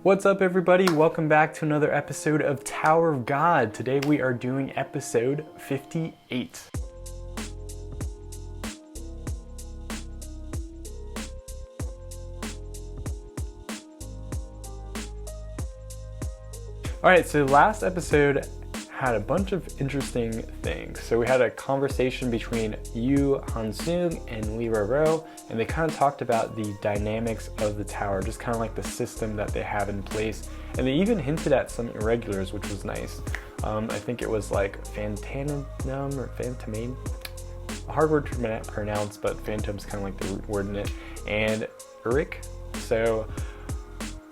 What's up everybody? Welcome back to another episode of Tower of God. Today we are doing episode 58. Alright, so the last episode had a bunch of interesting things. So we had a conversation between Yu Han-sung and Lee Ro, and they kind of talked about the dynamics of the tower, just kind of like the system that they have in place. And they even hinted at some irregulars, which was nice. I think it was like Phantanum or Phantomane. A hard word to pronounce, but Phantom's kind of like the root word in it. And Uric. So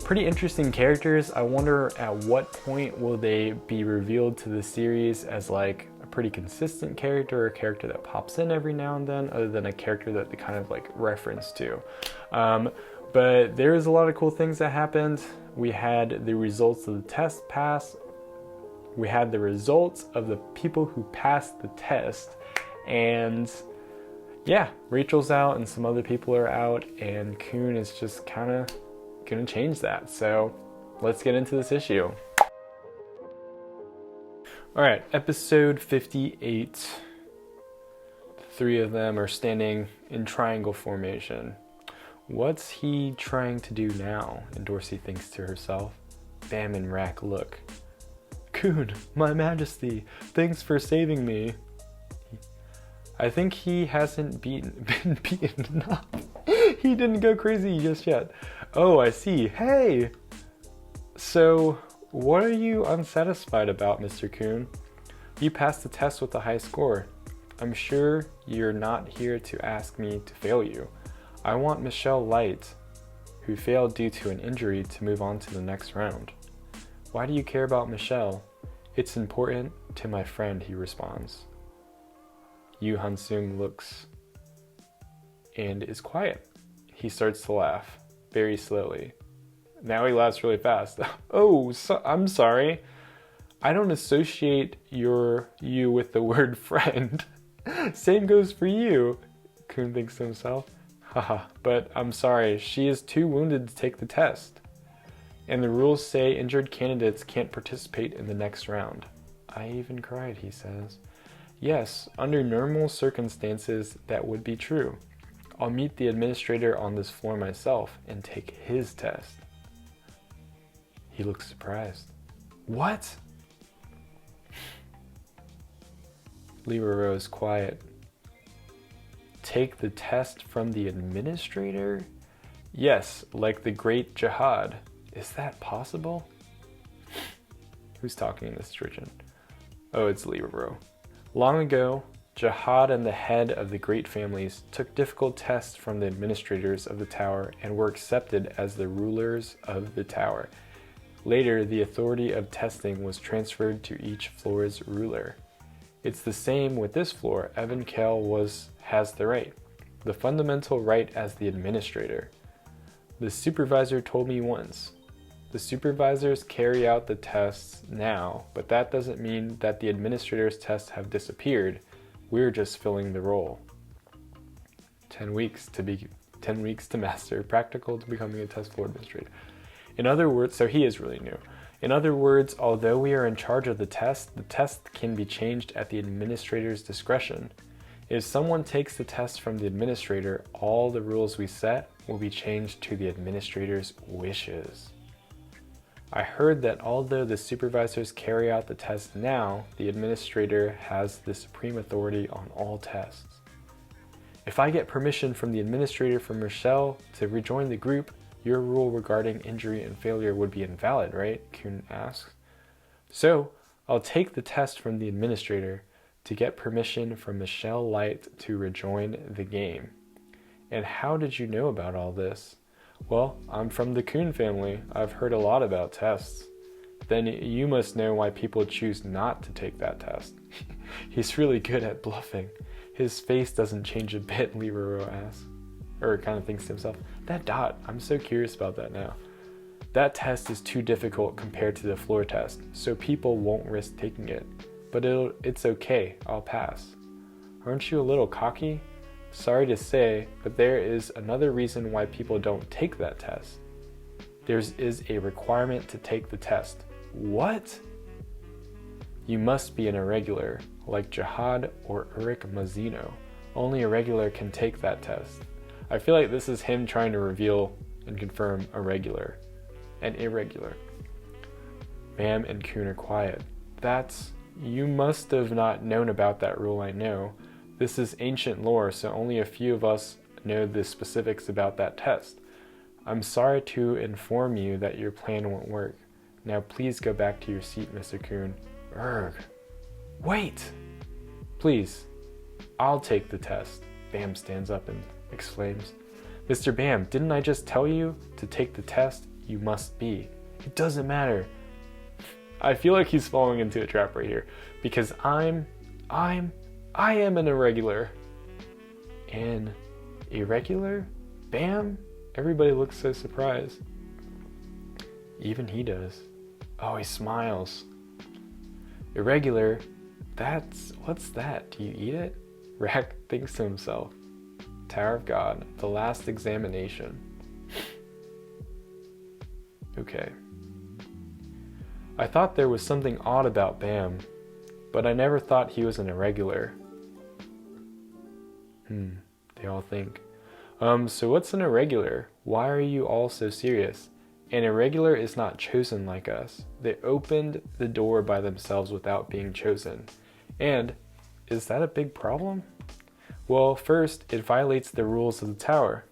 pretty interesting characters. I wonder at what point will they be revealed to the series as like a pretty consistent character, or a character that pops in every now and then, other than a character that they kind of like reference to. But there's a lot of cool things that happened. We had the results of the test pass. We had the results of the people who passed the test. And yeah, Rachel's out and some other people are out, and Kun is just kind of gonna change that. So let's get into this issue. All right, episode 58. The three of them are standing in triangle formation. What's he trying to do now? And Dorsey thinks to herself. Bam and Rack look. Kun, my majesty, thanks for saving me. I think he hasn't been beaten enough. He didn't go crazy just yet. Oh, I see. Hey! So, what are you unsatisfied about, Mr. Kun? You passed the test with a high score. I'm sure you're not here to ask me to fail you. I want Michelle Light, who failed due to an injury, to move on to the next round. Why do you care about Michelle? It's important to my friend, he responds. Yu Han-sung looks and is quiet. He starts to laugh, very slowly. Now he laughs really fast. Oh, I'm sorry. I don't associate you with the word friend. Same goes for you, Kun thinks to himself. Haha, but I'm sorry, she is too wounded to take the test. And the rules say injured candidates can't participate in the next round. I even cried, he says. Yes, under normal circumstances, that would be true. I'll meet the administrator on this floor myself and take his test. He looks surprised. What? Lee Ro is quiet. Take the test from the administrator? Yes, like the great Jihad. Is that possible? Who's talking in this situation? Oh, it's Lee Ro. Long ago, Jihad and the head of the great families took difficult tests from the administrators of the tower and were accepted as the rulers of the tower. Later, the authority of testing was transferred to each floor's ruler. It's the same with this floor. Evan Kell has the right, the fundamental right as the administrator. The supervisor told me once. The supervisors carry out the tests now, but that doesn't mean that the administrator's tests have disappeared. We're just filling the role. 10 weeks to master, practical to becoming a test floor administrator. In other words, so he is really new. In other words, although we are in charge of the test can be changed at the administrator's discretion. If someone takes the test from the administrator, all the rules we set will be changed to the administrator's wishes. I heard that although the supervisors carry out the test now, the administrator has the supreme authority on all tests. If I get permission from the administrator for Michelle to rejoin the group, your rule regarding injury and failure would be invalid, right? Kun asks. So, I'll take the test from the administrator to get permission from Michelle Light to rejoin the game. And how did you know about all this? Well, I'm from the Kun family. I've heard a lot about tests. Then you must know why people choose not to take that test. He's really good at bluffing. His face doesn't change a bit, Lee Ro asks. Or kind of thinks to himself, that dot, I'm so curious about that now. That test is too difficult compared to the floor test, so people won't risk taking it. But it's okay, I'll pass. Aren't you a little cocky? Sorry to say, but there is another reason why people don't take that test. There is a requirement to take the test. What? You must be an irregular, like Jihad or Uruk Mazino. Only irregular can take that test. I feel like this is him trying to reveal and confirm irregular and irregular. Bam and Kun are quiet. You must have not known about that rule, I know. This is ancient lore, so only a few of us know the specifics about that test. I'm sorry to inform you that your plan won't work. Now please go back to your seat, Mr. Kun. Urgh. Wait! Please, I'll take the test. Bam stands up and exclaims, Mr. Bam, didn't I just tell you to take the test? You must be. It doesn't matter. I feel like he's falling into a trap right here because I am an irregular. An irregular? Bam? Everybody looks so surprised. Even he does. Oh, he smiles. Irregular? What's that? Do you eat it? Rack thinks to himself. Tower of God, the last examination. Okay. I thought there was something odd about Bam, but I never thought he was an irregular. They all think. So what's an irregular? Why are you all so serious? An irregular is not chosen like us. They opened the door by themselves without being chosen. And is that a big problem? Well, first, it violates the rules of the tower,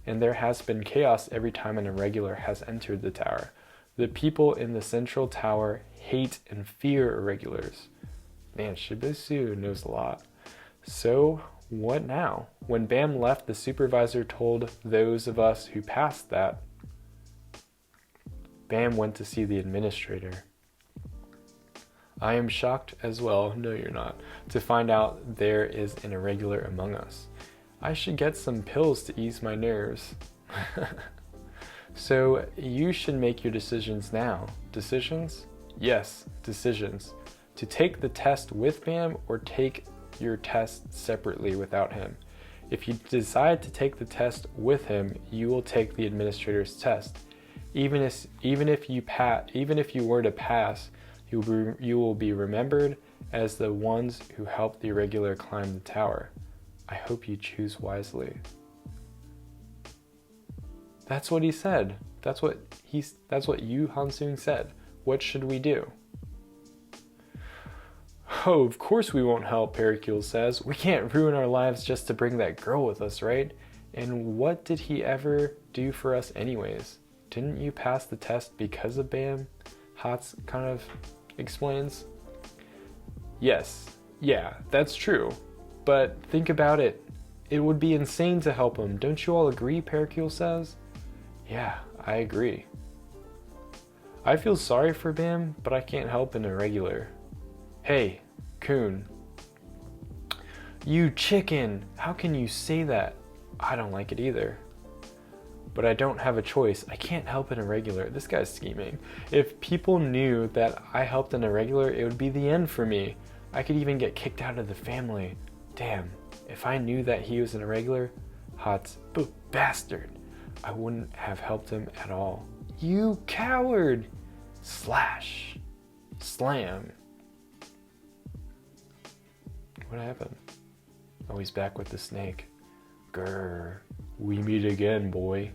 and there has been chaos every time an irregular has entered the tower. The people in the central tower hate and fear irregulars. Man, Shibisu knows a lot. So, what now? When Bam left, the supervisor told those of us who passed that Bam went to see the administrator. I am shocked as well, no you're not, to find out there is an irregular among us. I should get some pills to ease my nerves. So you should make your decisions now. Decisions? Yes, decisions. To take the test with Bam or take your test separately without him. If you decide to take the test with him, you will take the administrator's test. Even if you were to pass, you will be remembered as the ones who helped the irregular climb the tower. I hope you choose wisely. That's what he said. That's what Yu Hansung said. What should we do? Oh, of course we won't help, Pericule says. We can't ruin our lives just to bring that girl with us, right? And what did he ever do for us anyways? Didn't you pass the test because of Bam? Hats kind of explains. Yes, yeah, that's true. But think about it. It would be insane to help him. Don't you all agree, Pericule says? Yeah, I agree. I feel sorry for Bam, but I can't help an irregular. Hey, Kun. You chicken! How can you say that? I don't like it either. But I don't have a choice. I can't help an irregular. This guy's scheming. If people knew that I helped an irregular, it would be the end for me. I could even get kicked out of the family. Damn, if I knew that he was an irregular, bastard, I wouldn't have helped him at all. You coward! Slash. Slam. What happened? Oh, he's back with the snake. Grr. We meet again, boy.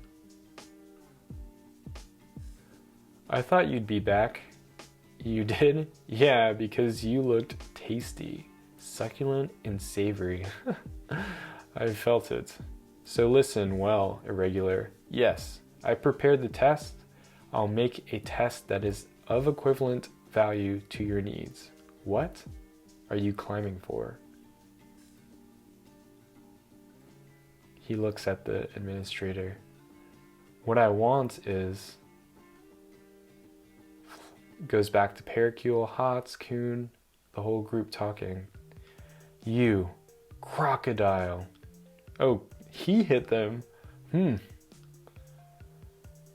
I thought you'd be back. You did? Yeah, because you looked tasty, succulent and savory. I felt it. So listen well, irregular. Yes, I prepared the test. I'll make a test that is of equivalent value to your needs. What are you climbing for? He looks at the administrator. What I want is... Goes back to Pericule, Hots, Kun, the whole group talking. You, crocodile. Oh, he hit them.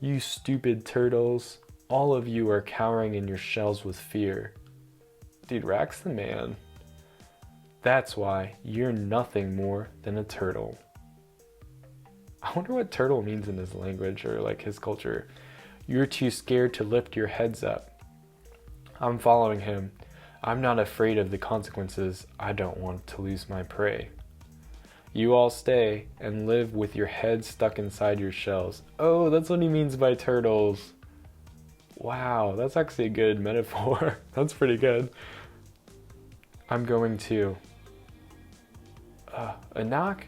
You stupid turtles. All of you are cowering in your shells with fear. Dude, Rack's the man. That's why you're nothing more than a turtle. I wonder what turtle means in his language or like his culture. You're too scared to lift your heads up. I'm following him. I'm not afraid of the consequences. I don't want to lose my prey. You all stay and live with your heads stuck inside your shells. Oh, that's what he means by turtles. Wow, that's actually a good metaphor. That's pretty good. I'm going to. A knock?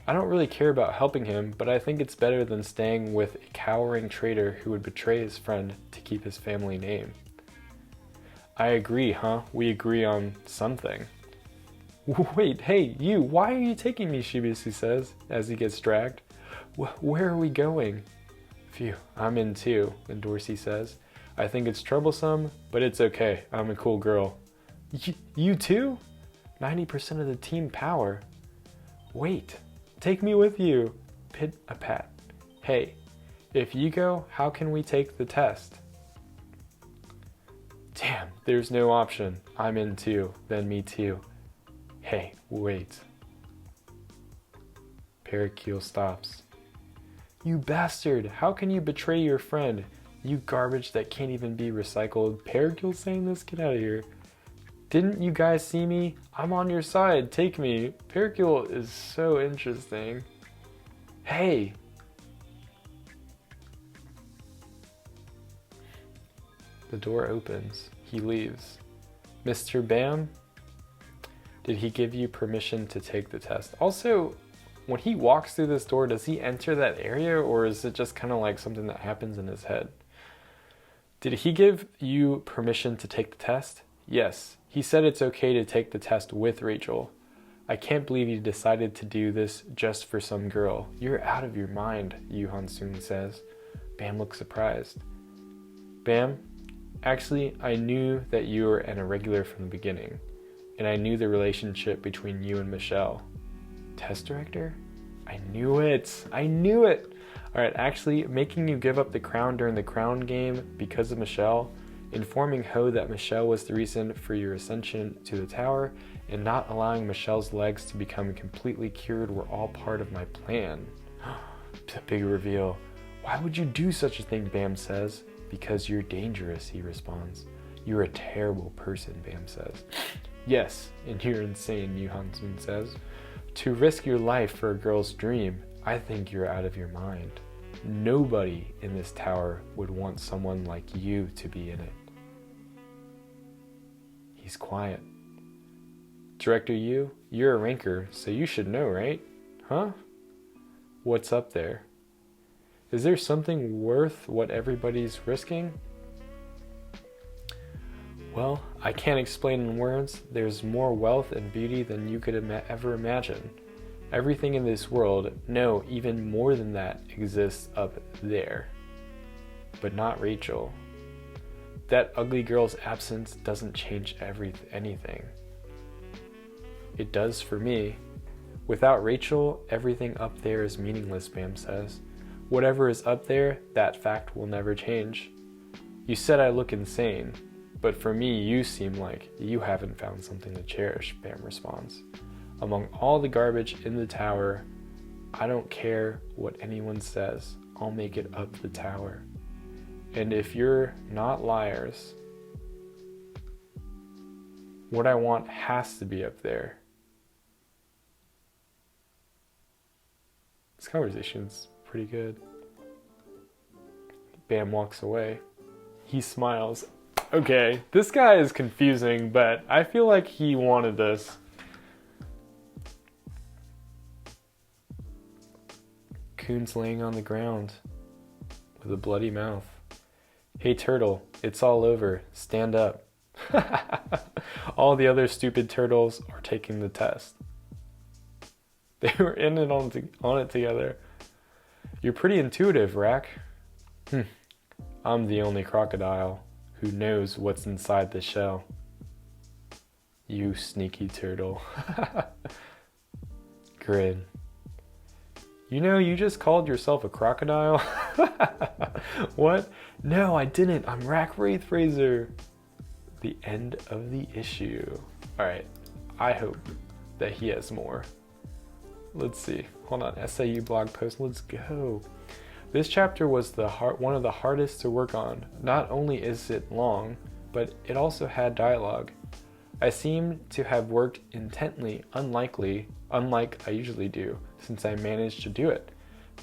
I don't really care about helping him, but I think it's better than staying with a cowering traitor who would betray his friend to keep his family name. I agree, huh? We agree on something. Wait, hey, you, why are you taking me, Shibuya says, as he gets dragged. Where are we going? Phew, I'm in too, and Dorsey says. I think it's troublesome, but it's okay. I'm a cool girl. You too? 90% of the team power. Wait, take me with you. Pit a pat. Hey, if you go, how can we take the test? Damn, there's no option. I'm in too, then me too. Hey, wait. Pericule stops. You bastard, how can you betray your friend? You garbage that can't even be recycled. Pericule's saying this? Get out of here. Didn't you guys see me? I'm on your side, take me. Pericule is so interesting. Hey! The door opens. He leaves. Mr. Bam? Did he give you permission to take the test? Also, when he walks through this door, does he enter that area, or is it just kind of like something that happens in his head? Did he give you permission to take the test? Yes. He said it's okay to take the test with Rachel. I can't believe you decided to do this just for some girl. You're out of your mind, Yu Han-soon says. Bam looks surprised. Bam, actually, I knew that you were an irregular from the beginning, and I knew the relationship between you and Michelle. Test director? I knew it! I knew it! Alright, actually, making you give up the crown during the crown game because of Michelle, informing Ho that Michelle was the reason for your ascension to the tower, and not allowing Michelle's legs to become completely cured were all part of my plan. The big reveal. Why would you do such a thing, Bam says. Because you're dangerous, he responds. You're a terrible person, Bam says. Yes, and you're insane, Yu Han-soon says. To risk your life for a girl's dream, I think you're out of your mind. Nobody in this tower would want someone like you to be in it. He's quiet. Director Yu, you're a ranker, so you should know, right? Huh? What's up there? Is there something worth what everybody's risking? Well, I can't explain in words. There's more wealth and beauty than you could ever imagine. Everything in this world, no, even more than that, exists up there. But not Rachel. That ugly girl's absence doesn't change anything. It does for me. Without Rachel, everything up there is meaningless, Bam says. Whatever is up there, that fact will never change. You said I look insane, but for me, you seem like you haven't found something to cherish, Bam responds. Among all the garbage in the tower, I don't care what anyone says. I'll make it up the tower. And if you're not liars, what I want has to be up there. This conversation's pretty good. Bam walks away. He smiles. Okay, this guy is confusing, but I feel like he wanted this. Coon's laying on the ground with a bloody mouth. Hey Turtle, it's all over. Stand up. All the other stupid turtles are taking the test. They were in it on it together. You're pretty intuitive, Rack. I'm the only crocodile who knows what's inside the shell. You sneaky turtle. Grin. You know, you just called yourself a crocodile? What? No, I didn't. I'm Rack Wraithrazor. The end of the issue. Alright, I hope that he has more. Let's see. Hold on. SAU blog post. Let's go. This chapter was one of the hardest to work on. Not only is it long, but it also had dialogue. I seem to have worked intently, unlike I usually do, since I managed to do it.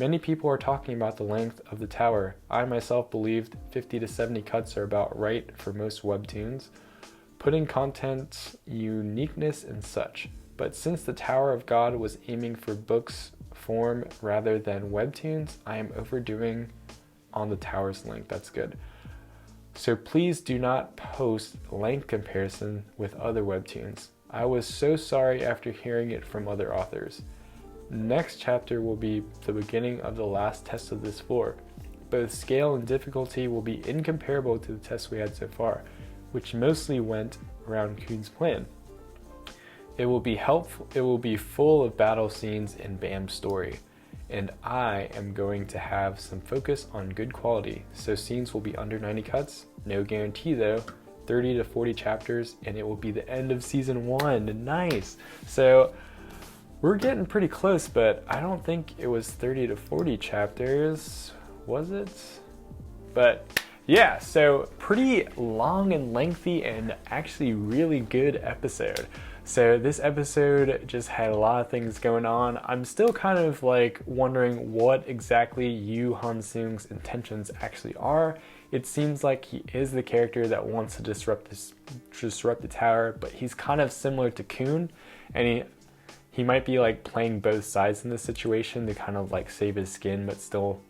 Many people are talking about the length of the tower. I myself believed 50 to 70 cuts are about right for most webtoons, putting content, uniqueness, and such. But since the Tower of God was aiming for books form rather than webtoons, I am overdoing on the tower's length. That's good. So please do not post length comparison with other webtoons. I was so sorry after hearing it from other authors. Next chapter will be the beginning of the last test of this floor. Both scale and difficulty will be incomparable to the tests we had so far, which mostly went around Kuhn's plan. It will be helpful. It will be full of battle scenes and Bam's story. And I am going to have some focus on good quality, so scenes will be under 90 cuts, no guarantee though, 30 to 40 chapters, and it will be the end of season 1. Nice! So we're getting pretty close, but I don't think it was 30 to 40 chapters, was it? But yeah, so pretty long and lengthy and actually really good episode. So this episode just had a lot of things going on. I'm still kind of like wondering what exactly Yu Han-seung's intentions actually are. It seems like he is the character that wants to disrupt the tower, but he's kind of similar to Kuhn, and he might be like playing both sides in this situation to kind of like save his skin, but still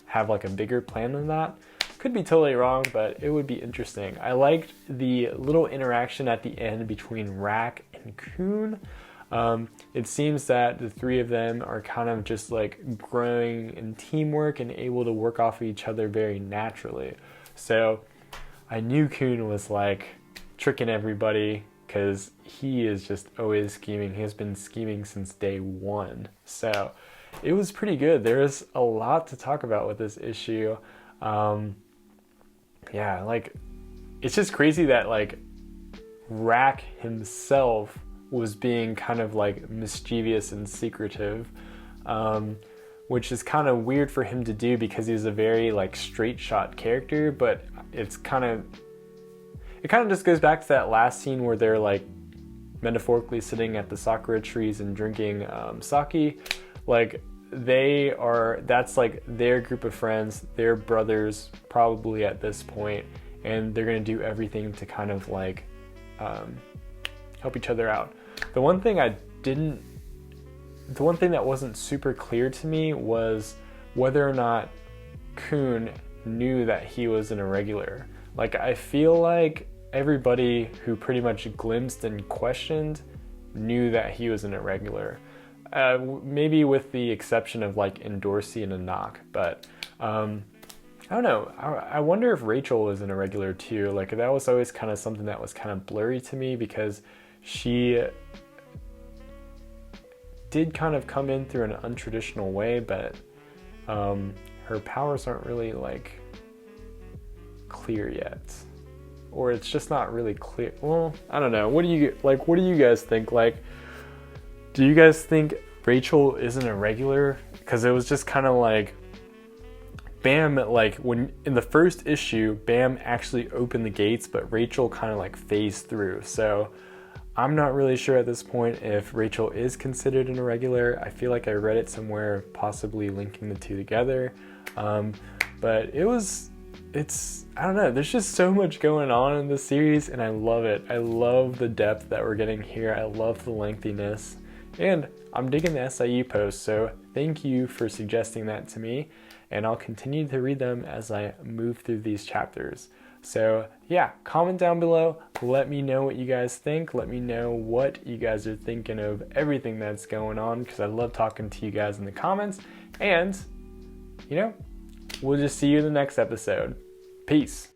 have like a bigger plan than that. Could be totally wrong, but it would be interesting. I liked the little interaction at the end between Rack and Kuhn. It seems that the three of them are kind of just like growing in teamwork and able to work off of each other very naturally. So I knew Kuhn was like tricking everybody because he is just always scheming. He has been scheming since day one. So it was pretty good. There's a lot to talk about with this issue. Yeah, like it's just crazy that like Rack himself was being kind of like mischievous and secretive, which is kind of weird for him to do because he's a very like straight shot character, but it kind of just goes back to that last scene where they're like metaphorically sitting at the sakura trees and drinking sake. Like that's like their group of friends, their brothers probably at this point, and they're going to do everything to kind of like help each other out. The one thing that wasn't super clear to me was whether or not Kuhn knew that he was an irregular. Like I feel like everybody who pretty much glimpsed and questioned knew that he was an irregular. Maybe with the exception of like Endorsi and Anak, but I don't know. I wonder if Rachel was an irregular too. Like that was always kind of something that was kind of blurry to me because she did kind of come in through an untraditional way, but her powers aren't really like clear yet, or it's just not really clear. Well, I don't know. What do you guys think? Like, do you guys think Rachel isn't a regular? Because it was just kind of like Bam, like when in the first issue, Bam actually opened the gates, but Rachel kind of like phased through. So I'm not really sure at this point if Rachel is considered an irregular. I feel like I read it somewhere, possibly linking the two together. But I don't know, there's just so much going on in this series and I love it. I love the depth that we're getting here. I love the lengthiness. And I'm digging the SIU posts, so thank you for suggesting that to me, and I'll continue to read them as I move through these chapters. So yeah, comment down below, let me know what you guys think, let me know what you guys are thinking of everything that's going on, because I love talking to you guys in the comments, and, we'll just see you in the next episode. Peace.